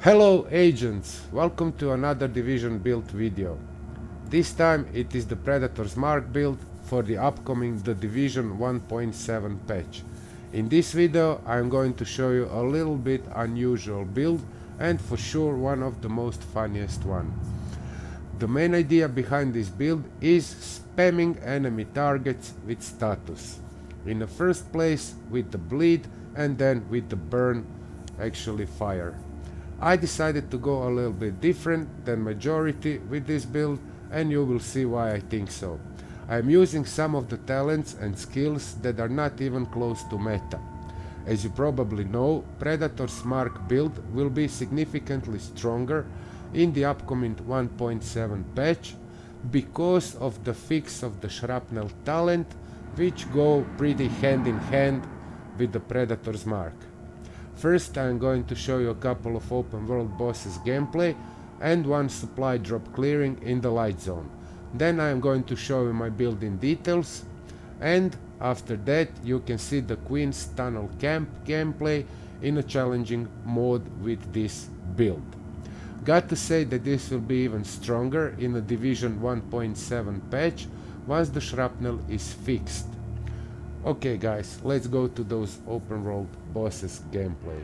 Hello agents, welcome to another Division build video. This time it is the Predator's Mark build for the upcoming The Division 1.7 patch. In this video I am going to show you a little bit unusual build and for sure one of the most funniest one. The main idea behind this build is spamming enemy targets with status. In the first place with the bleed and then with the burn, actually fire. I decided to go a little bit different than majority with this build and you will see why I think so. I am using some of the talents and skills that are not even close to meta. As you probably know, Predator's Mark build will be significantly stronger in the upcoming 1.7 patch because of the fix of the Shrapnel talent, which go pretty hand in hand with the Predator's Mark. First I am going to show you a couple of open world bosses gameplay and one supply drop clearing in the Lite Zone. Then I am going to show you my build in details, and after that you can see the Queen's Tunnel camp gameplay in a challenging mode with this build. Got to say that this will be even stronger in the Division 1.7 patch once the Shrapnel is fixed. Okay guys, let's go to those open world bosses gameplay.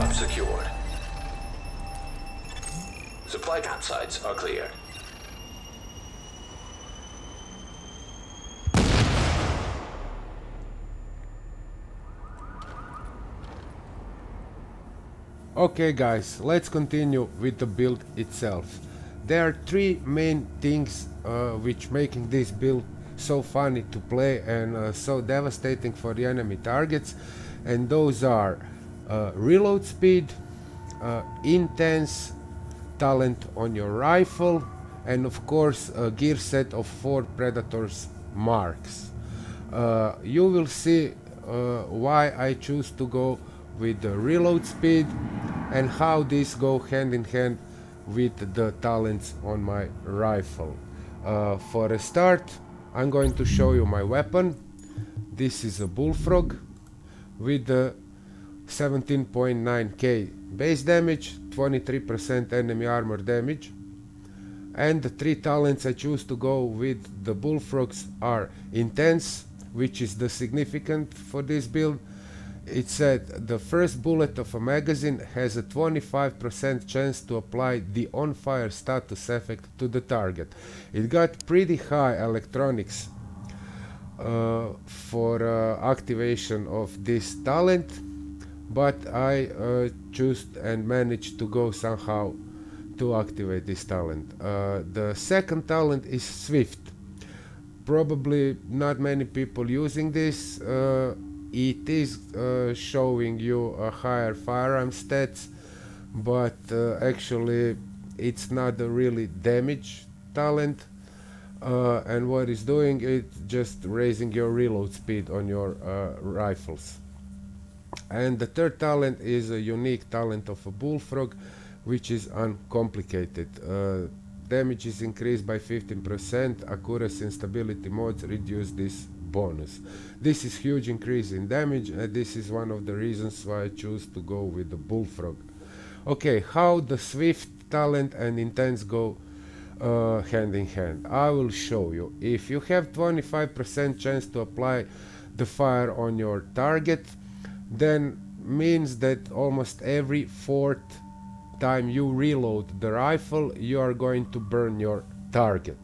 drop secured. Supply drop sites are clear. Okay guys, let's continue with the build itself. There are three main things which making this build so funny to play and so devastating for the enemy targets, and those are reload speed, intense talent on your rifle, and of course a gear set of 4 Predator's marks. You will see why I choose to go with the reload speed and how these go hand in hand with the talents on my rifle. For a start, I'm going to show you my weapon. This is a bullfrog with the 17.9k base damage, 23% enemy armor damage, and the 3 talents I choose to go with the bullfrogs are intense, which is the significant for this build. It said the first bullet of a magazine has a 25% chance to apply the on fire status effect to the target. It got pretty high electronics for activation of this talent, but I chose and managed to go somehow to activate this talent. The second talent is Swift. Probably not many people using this. It is showing you a higher firearm stats, but actually it's not a really damage talent, and what it's doing is just raising your reload speed on your rifles. And the third talent is a unique talent of a bullfrog, which is uncomplicated. Damage is increased by 15%, accuracy and stability modes reduce this bonus. This is huge increase in damage, and this is one of the reasons why I choose to go with the bullfrog. Okay, how the Swift talent and intense go hand in hand. I will show you. If you have 25% chance to apply the fire on your target, then means that almost every 4th time you reload the rifle, you are going to burn your target.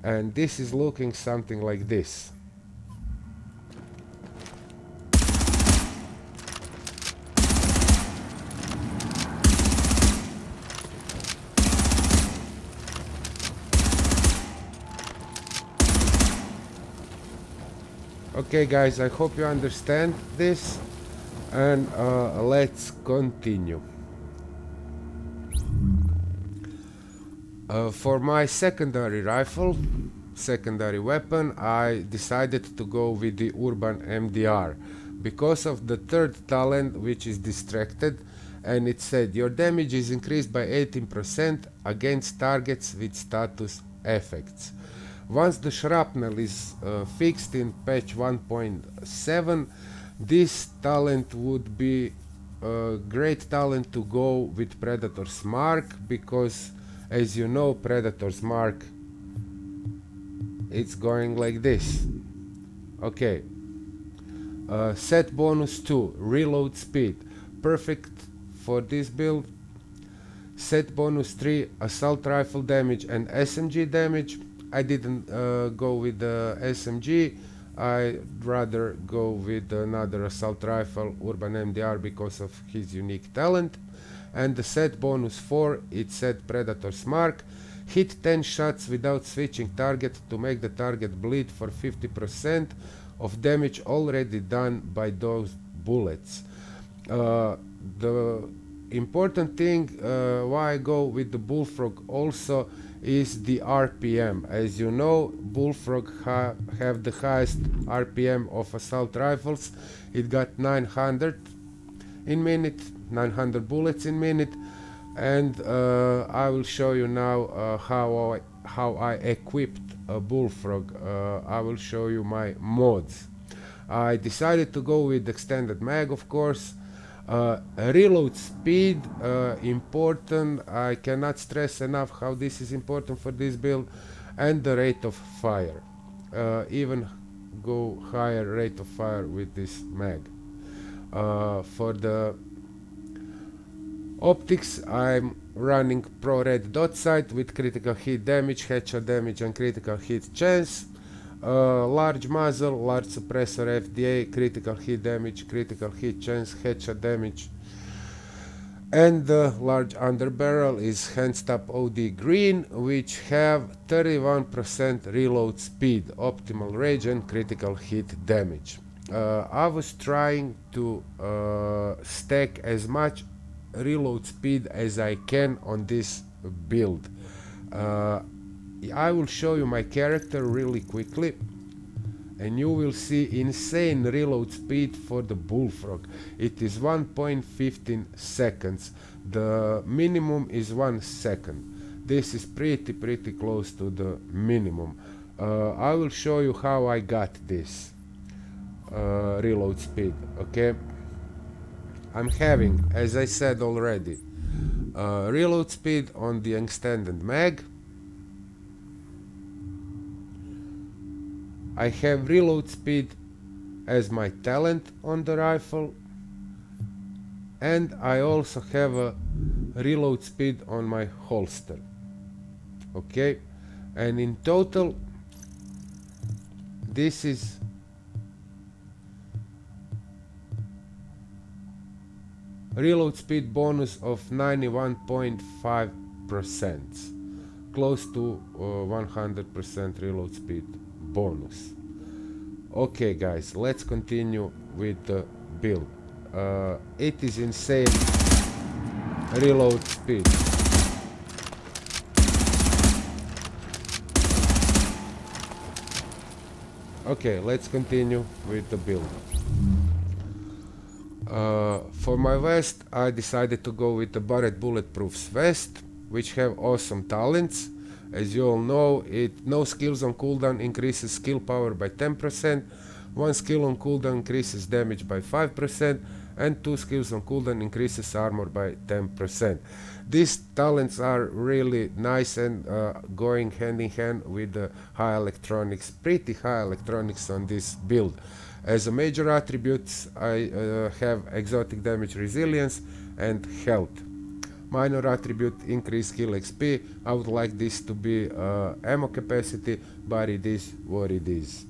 And this is looking something like this. Okay guys, I hope you understand this, and let's continue. For my secondary rifle, secondary weapon, I decided to go with the Urban MDR because of the third talent, which is distracted, and it said your damage is increased by 18% against targets with status effects. Once the shrapnel is fixed in patch 1.7, this talent would be a great talent to go with Predator's Mark, because as you know, Predator's Mark, it's going like this. Okay, set bonus 2, reload speed, perfect for this build. Set bonus 3, assault rifle damage and SMG damage. I didn't go with the SMG, I'd rather go with another assault rifle, Urban MDR, because of his unique talent. And the set bonus 4, it said Predator's Mark, hit 10 shots without switching target to make the target bleed for 50% of damage already done by those bullets. The important thing why I go with the bullfrog also is the RPM. As you know, bullfrog have the highest RPM of assault rifles. It got 900 in minute, 900 bullets in minute, and I will show you now how I equipped a bullfrog. I will show you my mods. I decided to go with extended mag, of course. Reload speed, important. I cannot stress enough how this is important for this build. And the rate of fire, even go higher rate of fire with this mag. For the Optics, I'm running pro red dot sight with critical hit damage, headshot damage and critical hit chance. Large muzzle, large suppressor FDA, critical hit damage, critical hit chance, headshot damage. And the large underbarrel is handstop OD green, which have 31% reload speed, optimal range and critical hit damage. I was trying to stack as much reload speed as I can on this build. I will show you my character really quickly, and you will see insane reload speed for the Bullfrog. It is 1.15 seconds. The minimum is 1 second. This is pretty close to the minimum. I will show you how I got this reload speed. Okay, I'm having, as I said already, reload speed on the extended mag. I have reload speed as my talent on the rifle, and I also have a reload speed on my holster. Okay, and in total this is reload speed bonus of 91.5%, close to 100% reload speed bonus. Okay guys, let's continue with the build. It is insane reload speed. Okay, let's continue with the build. For my vest, I decided to go with the Barrett Bulletproof vest, which have awesome talents. As you all know, no skills on cooldown increases skill power by 10%, 1 skill on cooldown increases damage by 5%, and 2 skills on cooldown increases armor by 10%. These talents are really nice and going hand in hand with the high electronics, pretty high electronics on this build. As a major attributes, I have exotic damage resilience and health. Minor attribute, increase skill XP. I would like this to be ammo capacity, but it is what it is.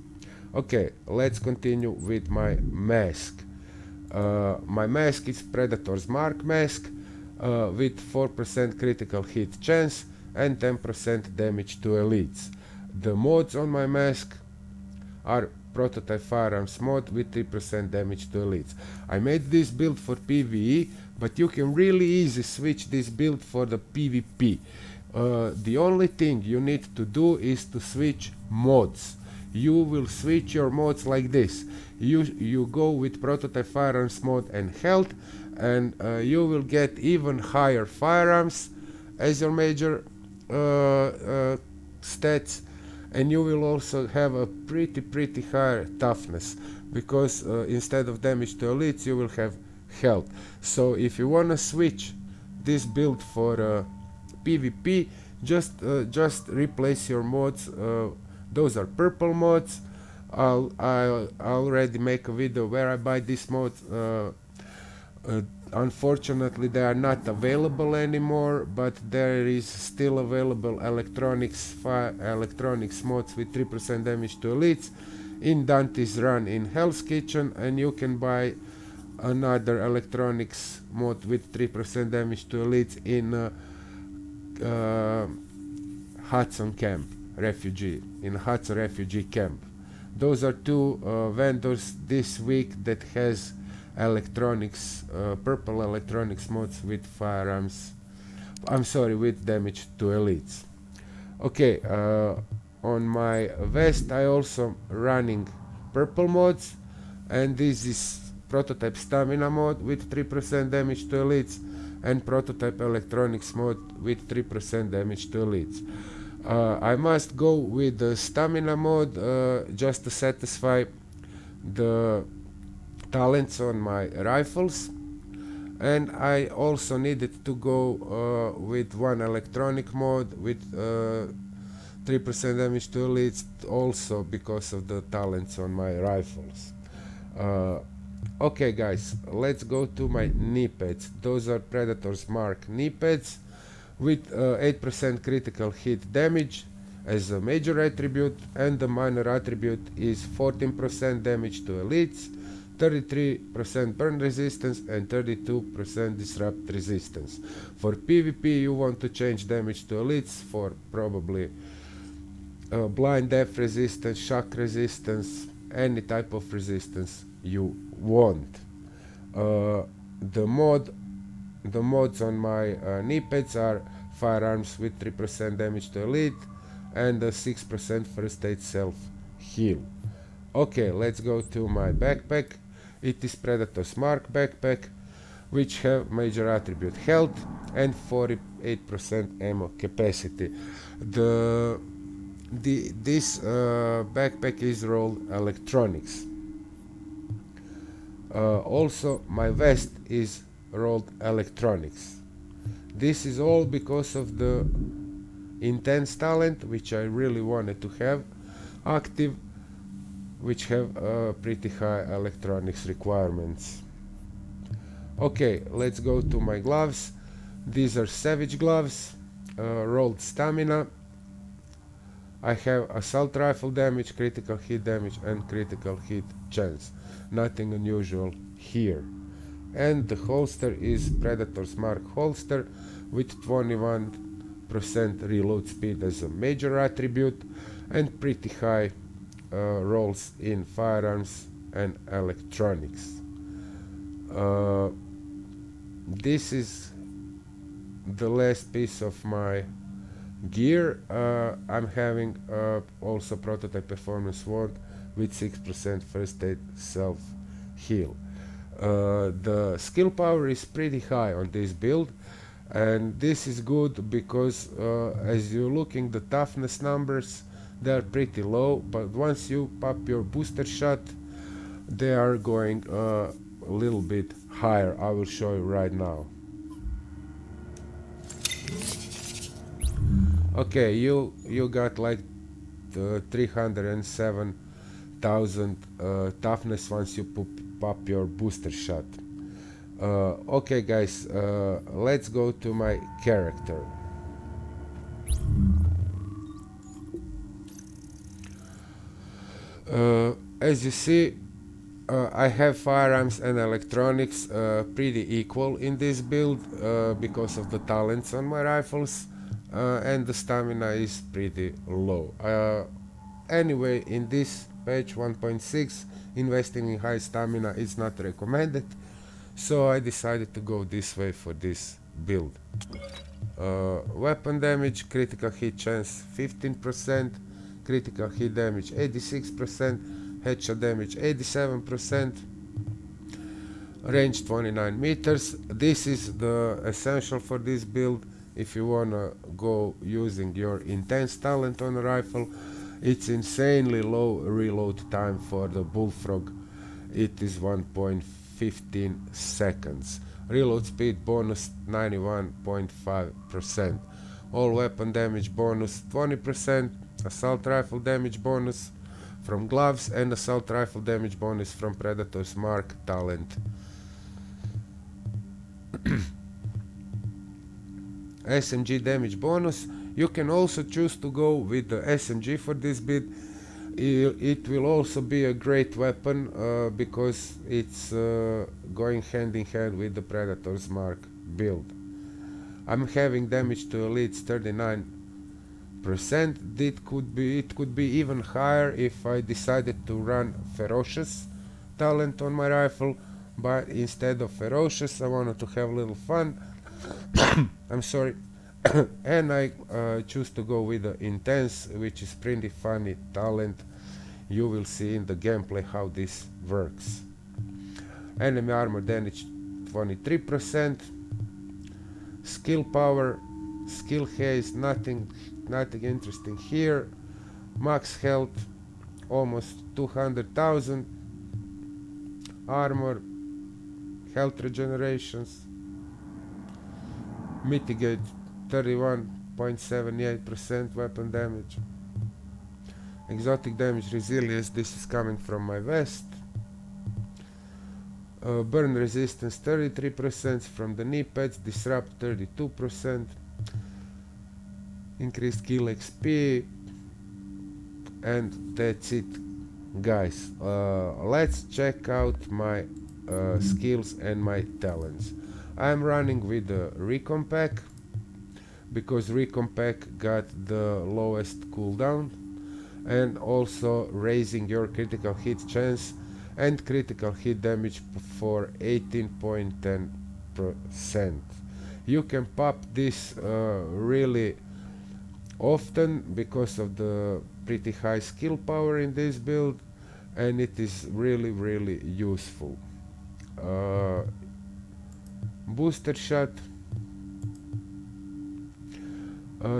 Okay, let's continue with my mask. My mask is Predator's Mark mask with 4% critical hit chance and 10% damage to elites. The mods on my mask are Prototype Firearms mod with 3% damage to elites. I made this build for PvE, but you can really easy switch this build for the PvP. The only thing you need to do is to switch mods. You will switch your mods like this. You go with Prototype Firearms mod and health, and you will get even higher firearms as your major stats, and you will also have a pretty higher toughness, because instead of damage to elites you will have health. So if you wanna switch this build for PvP, just replace your mods. Those are purple mods. I'll already make a video where I buy these mods. Unfortunately they are not available anymore, but there is still available electronics mods with 3% damage to elites in Dante's Run in Hell's Kitchen, and you can buy another electronics mod with 3% damage to elites in Hudson Camp Refugee, in Hudson Refugee Camp. Those are two vendors this week that has electronics, purple electronics mods with firearms, with damage to elites. Okay, on my vest I also running purple mods, and this is Prototype Stamina mod with 3% damage to elites and Prototype Electronics mod with 3% damage to elites. I must go with the Stamina mod just to satisfy the talents on my rifles, and I also needed to go with one electronic mode with 3% damage to elites, also because of the talents on my rifles. Okay guys, let's go to my knee pads. Those are Predator's Mark knee pads with 8% critical hit damage as a major attribute, and the minor attribute is 14% damage to elites, 33% burn resistance and 32% disrupt resistance. For PvP you want to change damage to elites for probably blind death resistance, shock resistance, any type of resistance you want. The mods on my knee pads are firearms with 3% damage to elite and a 6% first aid self heal. Okay, let's go to my backpack. It is Predator's Mark backpack, which have major attribute health and 48% ammo capacity. This backpack is rolled electronics. Also my vest is rolled electronics. This is all because of the intense talent, which I really wanted to have active, which have pretty high electronics requirements. Okay, let's go to my gloves. These are Savage gloves, rolled stamina. I have assault rifle damage, critical hit damage and critical hit chance. Nothing unusual here. And the holster is Predator's Mark holster with 21% reload speed as a major attribute and pretty high rolls in firearms and electronics. This is the last piece of my gear. I'm having also prototype performance wand with 6% first aid self heal. The skill power is pretty high on this build, and this is good because as you looking the toughness numbers, they are pretty low, but once you pop your booster shot they are going a little bit higher. I will show you right now. Okay, you got like 307,000 toughness once you pop your booster shot. Okay guys, let's go to my character. As you see, I have firearms and electronics pretty equal in this build because of the talents on my rifles, and the stamina is pretty low. Anyway, in this patch 1.6, investing in high stamina is not recommended, so I decided to go this way for this build. Weapon damage, critical hit chance 15%, critical hit damage 86%, headshot damage 87%, range 29 meters. This is the essential for this build. If you wanna go using your intense talent on a rifle, it's insanely low reload time for the Bullfrog. It is 1.15 seconds. Reload speed bonus 91.5%. All weapon damage bonus 20%. Assault rifle damage bonus from gloves and assault rifle damage bonus from Predator's Mark talent. SMG damage bonus. You can also choose to go with the SMG for this build. It will also be a great weapon because it's going hand in hand with the Predator's Mark build. I'm having damage to elites 39%. It could be even higher if I decided to run ferocious talent on my rifle, but instead of ferocious I wanted to have a little fun. I'm sorry. And I choose to go with the intense, which is pretty funny talent. You will see in the gameplay how this works. Enemy armor damage 23%. Skill power, skill haste, nothing interesting here. Max health almost 200,000. Armor, health regenerations, mitigate 31.78% weapon damage. Exotic damage resilience, this is coming from my vest. Burn resistance 33% from the knee pads, disrupt 32%, increased kill XP, and that's it, guys. Let's check out my skills and my talents. I'm running with the Recon Pack because Recon Pack got the lowest cooldown, and also raising your critical hit chance and critical hit damage for 18.10%. You can pop this really often because of the pretty high skill power in this build, and it is really useful. Booster shot,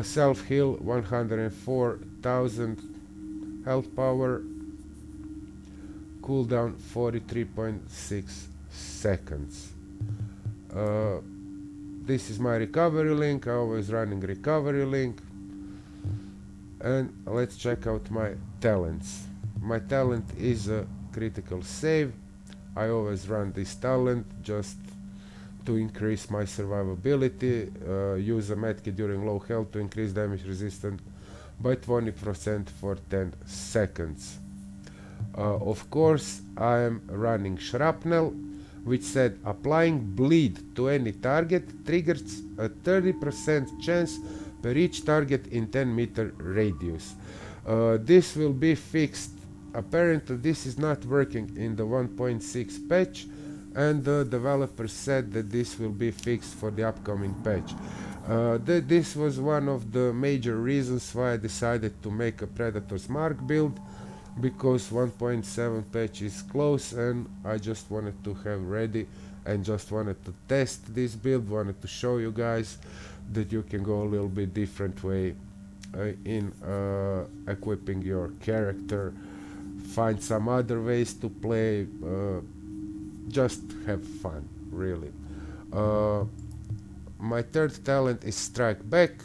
self heal 104,000 health power, cooldown 43.6 seconds. This is my recovery link. I always running recovery link. And let's check out my talents. My talent is a critical save. I always run this talent just to increase my survivability. Use a medkit during low health to increase damage resistance by 20% for 10 seconds. Of course, I am running Shrapnel, which said applying bleed to any target triggers a 30% chance per each target in 10-meter radius. This will be fixed. Apparently this is not working in the 1.6 patch, and the developer said that this will be fixed for the upcoming patch. This was one of the major reasons why I decided to make a Predator's Mark build, because 1.7 patch is close and I just wanted to have ready and just wanted to test this build, wanted to show you guys that you can go a little bit different way in equipping your character, find some other ways to play, just have fun, really. My third talent is Strike Back,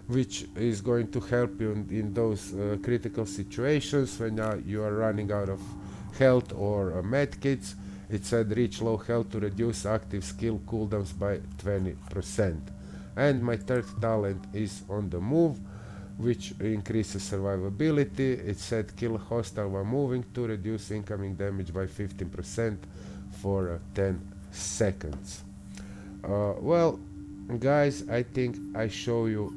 which is going to help you in those critical situations when you are running out of health or medkits. It said reach low health to reduce active skill cooldowns by 20%. And my third talent is On the Move, which increases survivability. It said kill a hostile while moving to reduce incoming damage by 15% for 10 seconds. Well, guys, I think I show you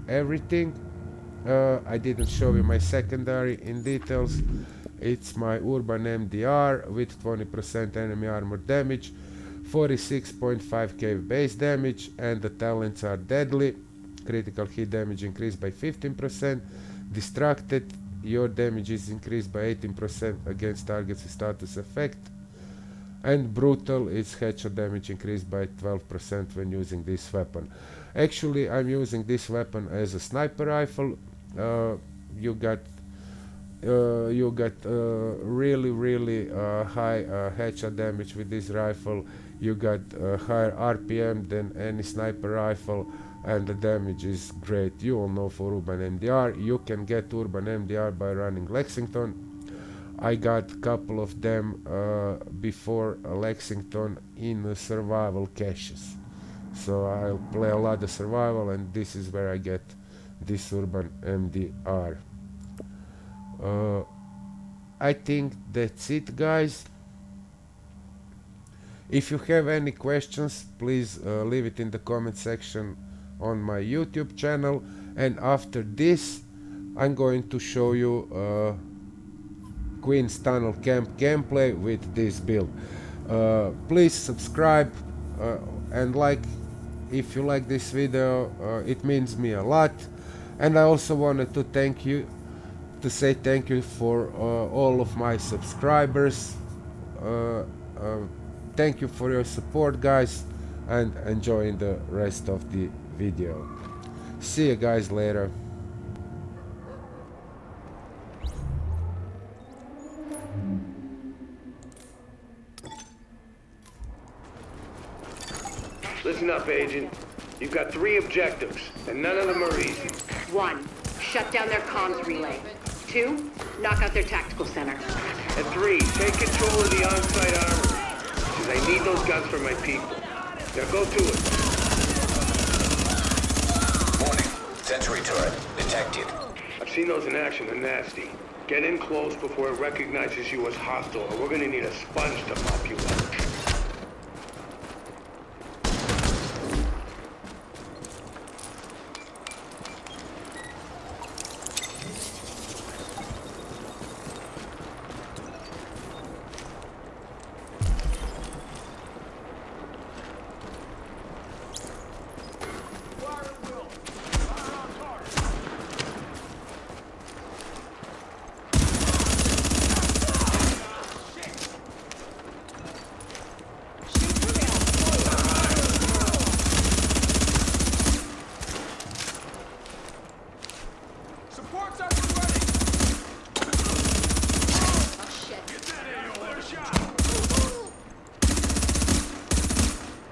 everything. I didn't show you my secondary in details. It's my Urban MDR with 20% enemy armor damage, 46.5k base damage, and the talents are Deadly, critical hit damage increased by 15%, Distracted, your damage is increased by 18% against targets with status effect, and Brutal, its headshot damage increased by 12% when using this weapon. Actually, I'm using this weapon as a sniper rifle. You got really high headshot damage with this rifle. You got higher RPM than any sniper rifle, and the damage is great. You all know for Urban MDR, you can get Urban MDR by running Lexington. I got a couple of them before Lexington in survival caches. So I'll play a lot of survival, and this is where I get this Urban MDR. I think that's it, guys. If you have any questions, please leave it in the comment section on my YouTube channel, and after this I'm going to show you Queen's Tunnel Camp gameplay with this build. Please subscribe and like if you like this video. It means me a lot. And I also wanted to say thank you for all of my subscribers. Thank you for your support, guys, and enjoying the rest of the video. See you guys later. Listen up, Agent. You've got 3 objectives, and none of them are easy. 1. Shut down their comms relay. 2. Knock out their tactical center. And 3. Take control of the on-site armory. because I need those guns for my people. Now go to it. Warning. Sentry turret detected. I've seen those in action. They're nasty. Get in close before it recognizes you as hostile, or we're gonna need a sponge to mop you up.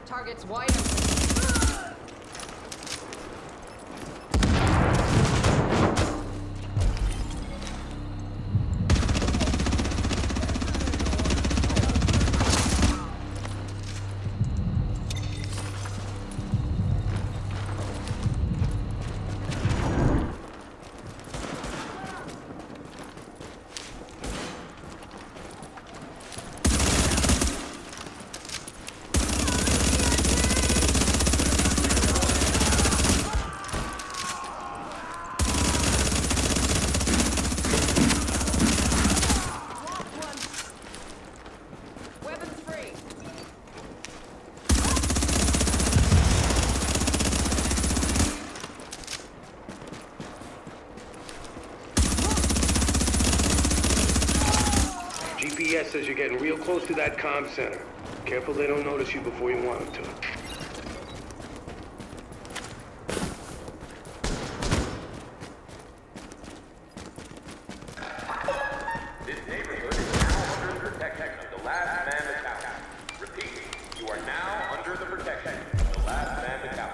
Target's wide open. GPS says you're getting real close to that comm center. Careful they don't notice you before you want them to. This neighborhood is now under the protection of the last man to count. Repeat, you are now under the protection of the last man to count.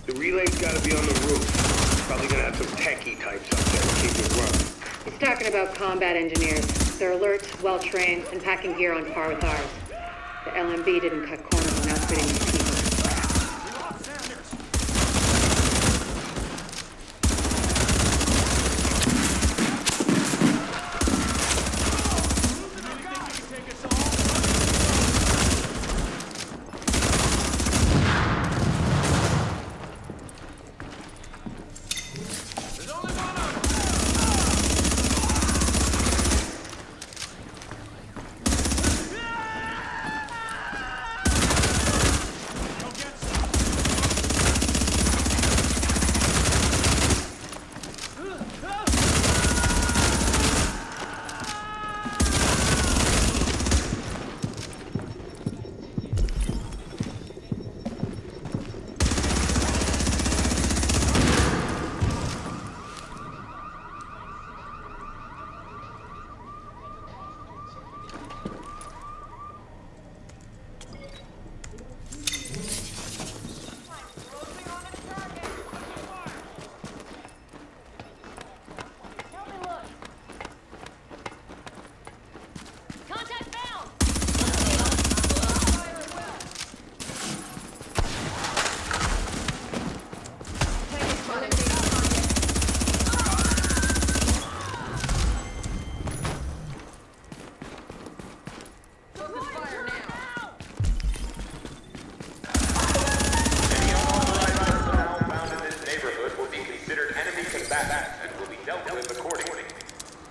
The relay's gotta be on the roof. Probably gonna have some techie types up there to keep it running. He's talking about combat engineers. They're alert, well-trained, and packing gear on par with ours. The LMB didn't cut corners on outfitting these people.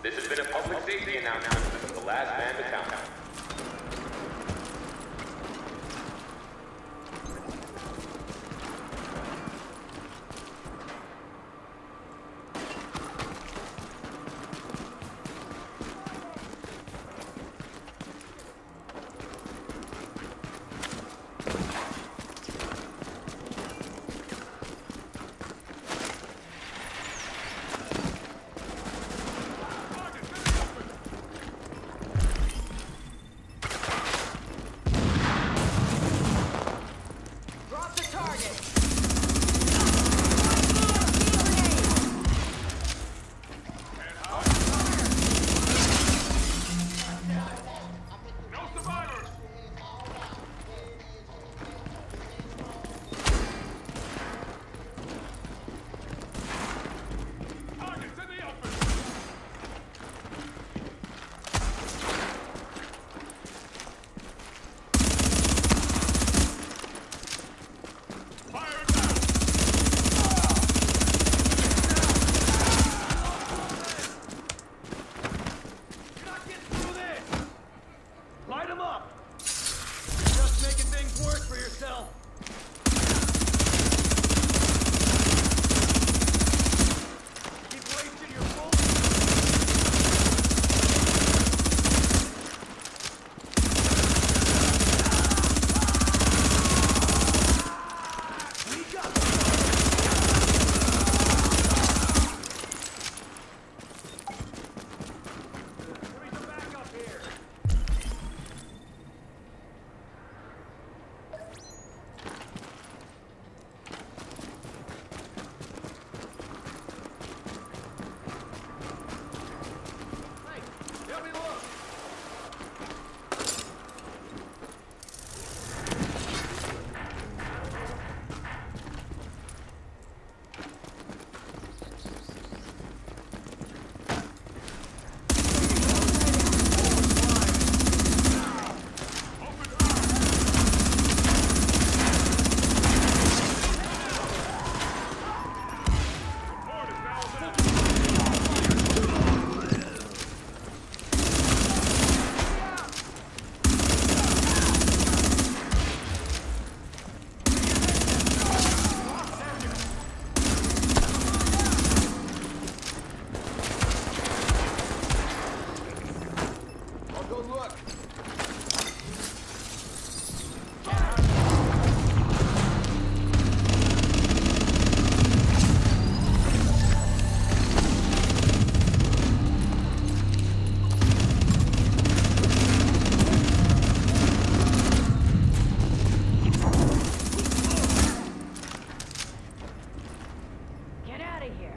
This has been a public safety announcement from the last man to count. look. Get out of here.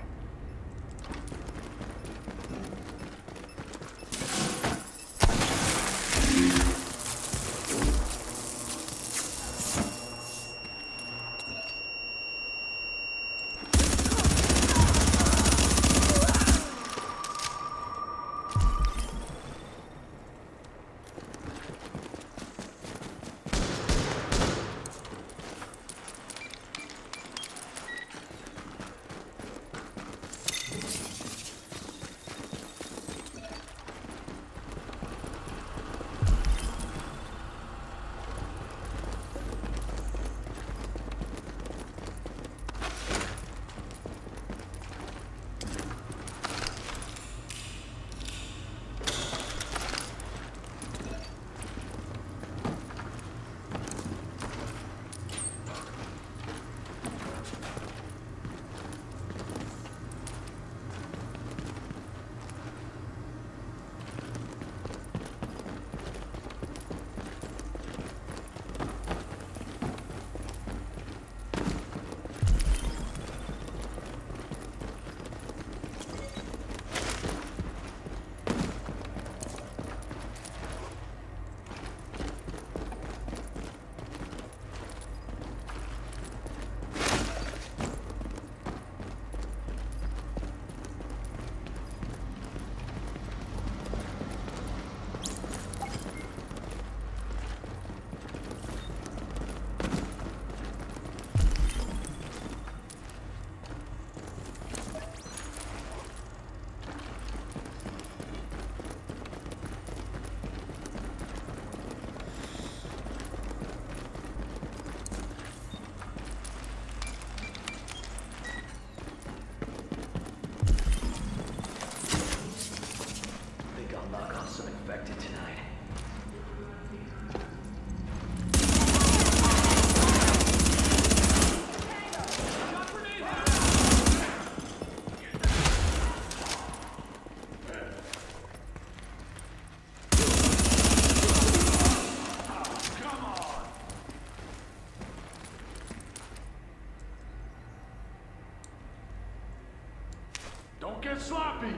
Don't get sloppy!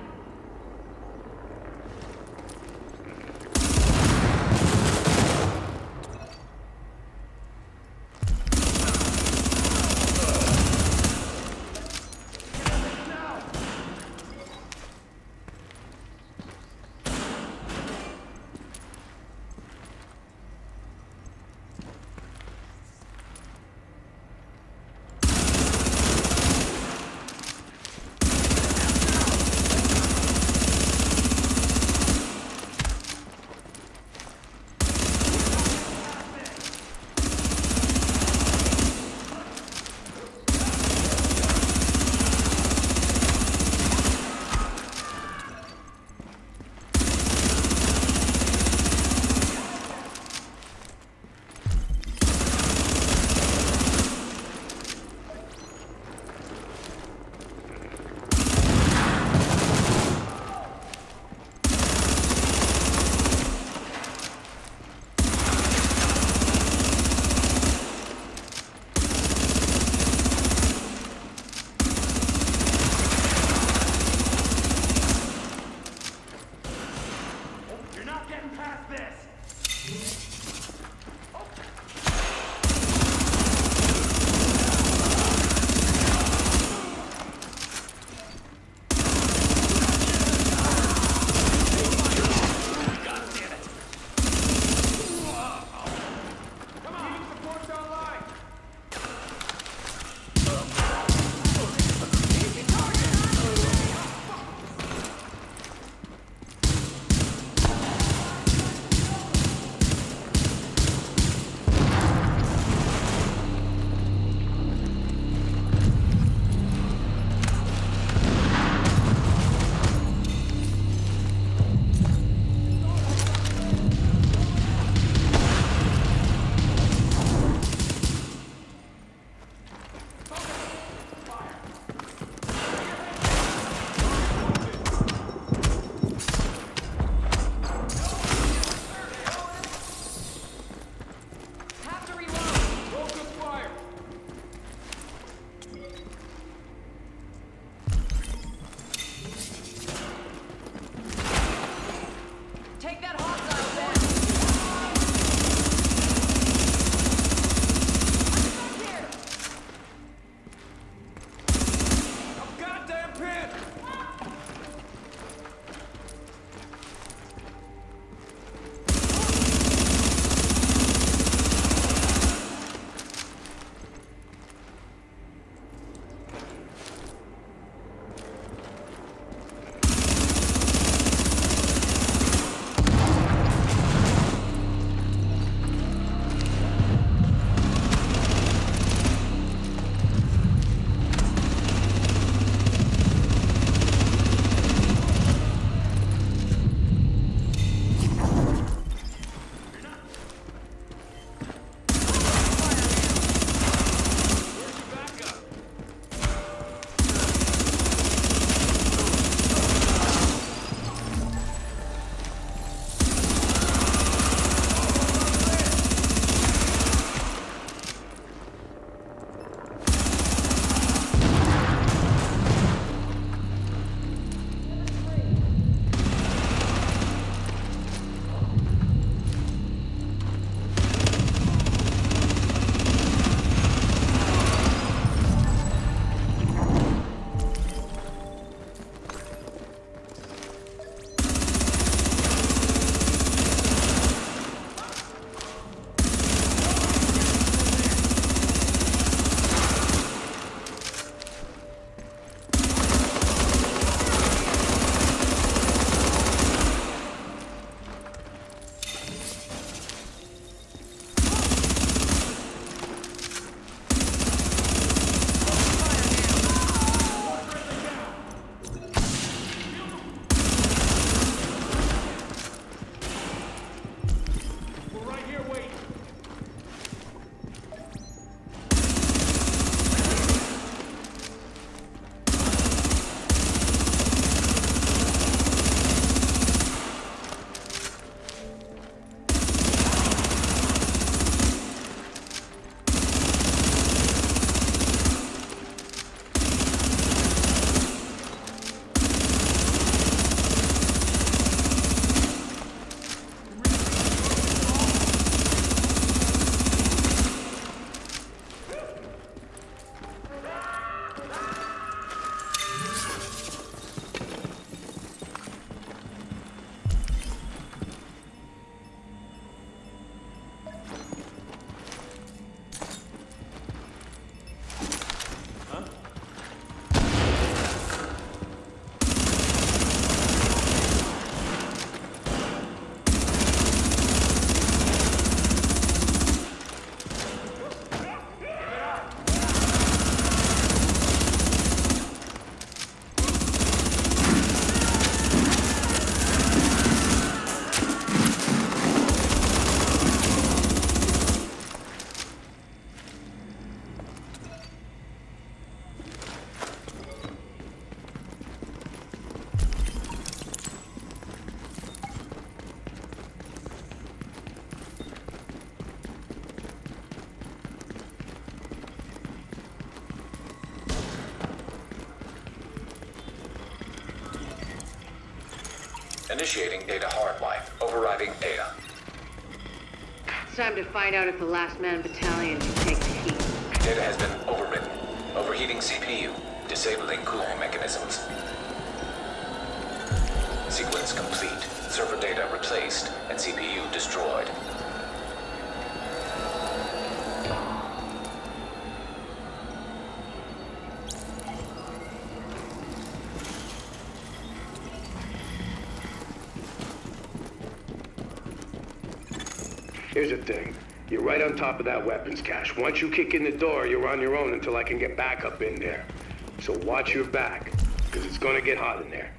take that hostile then. Goddamn pin! Initiating data hardwipe. Overriding data. It's time to find out if the last man battalion can take the heat. Data has been overridden. Overheating CPU. Disabling cooling mechanisms. Sequence complete. Server data replaced and CPU destroyed. Here's the thing. You're right on top of that weapons cache. Once you kick in the door, you're on your own until I can get back up in there. So watch your back, because it's gonna get hot in there.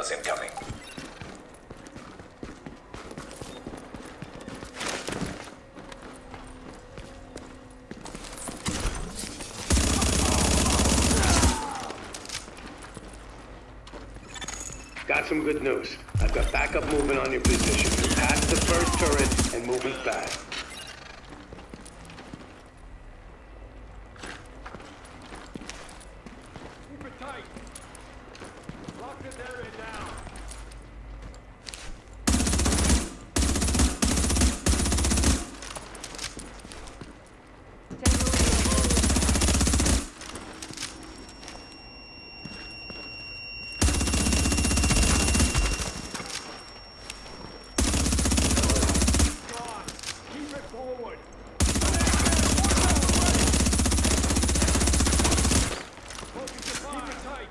hostiles incoming. Got some good news. I've got backup moving on your position. You're past the first turret and moving fast. Keep it tight. Lock this area down. Keep it forward. Focus your fire. Keep it tight.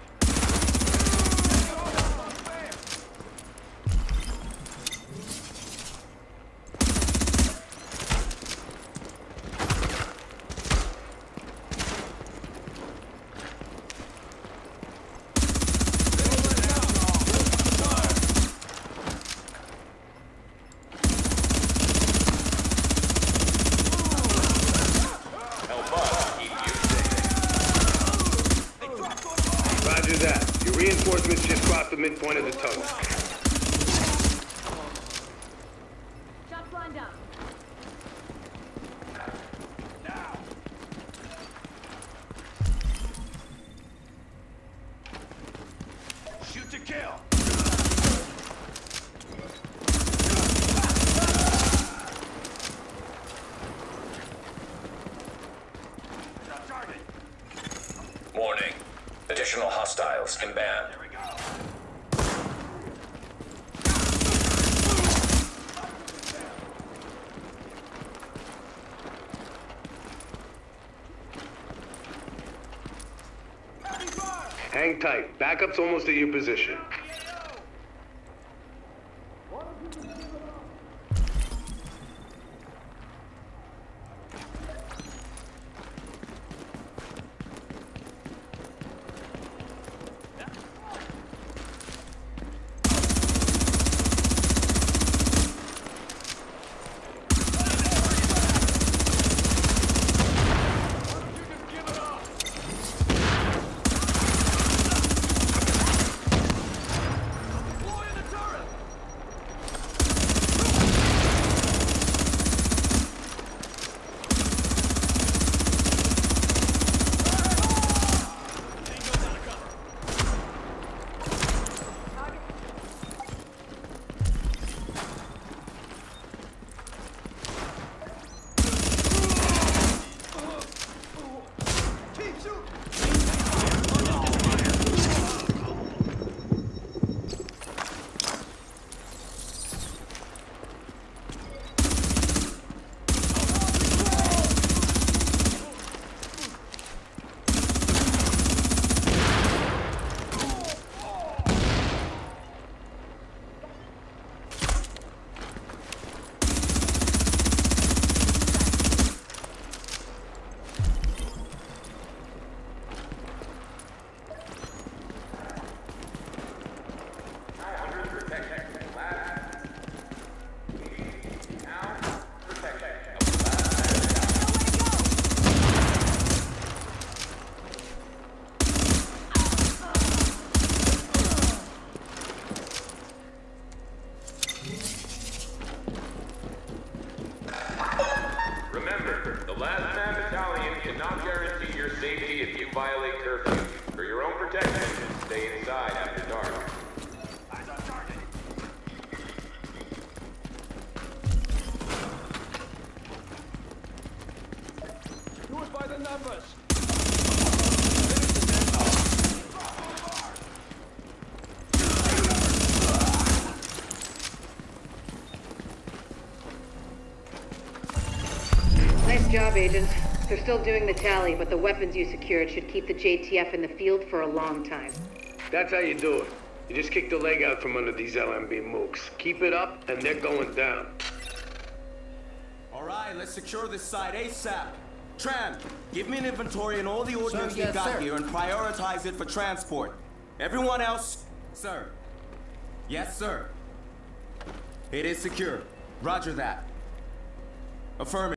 Help us keep you safe. Roger that. Your reinforcements just crossed the midpoint of the tunnel. Shots lined up. Shoot to kill. Target. Warning. Additional hostiles inbound. Here we go. Hang tight. Backup's almost at your position. Remember, the last man battalion cannot guarantee your safety if you violate curfew. For your own protection, stay inside after dark. Eyes on target. Do it by the numbers. Nice job, Agent. They're still doing the tally, but the weapons you secured should keep the JTF in the field for a long time. That's how you do it. You just kick the leg out from under these LMB mooks. Keep it up, and they're going down. All right, let's secure this site ASAP. Tran, give me an inventory and all the ordnance you got here and prioritize it for transport. Everyone else, sir, Yes, sir. It is secure. Roger that. Affirmative.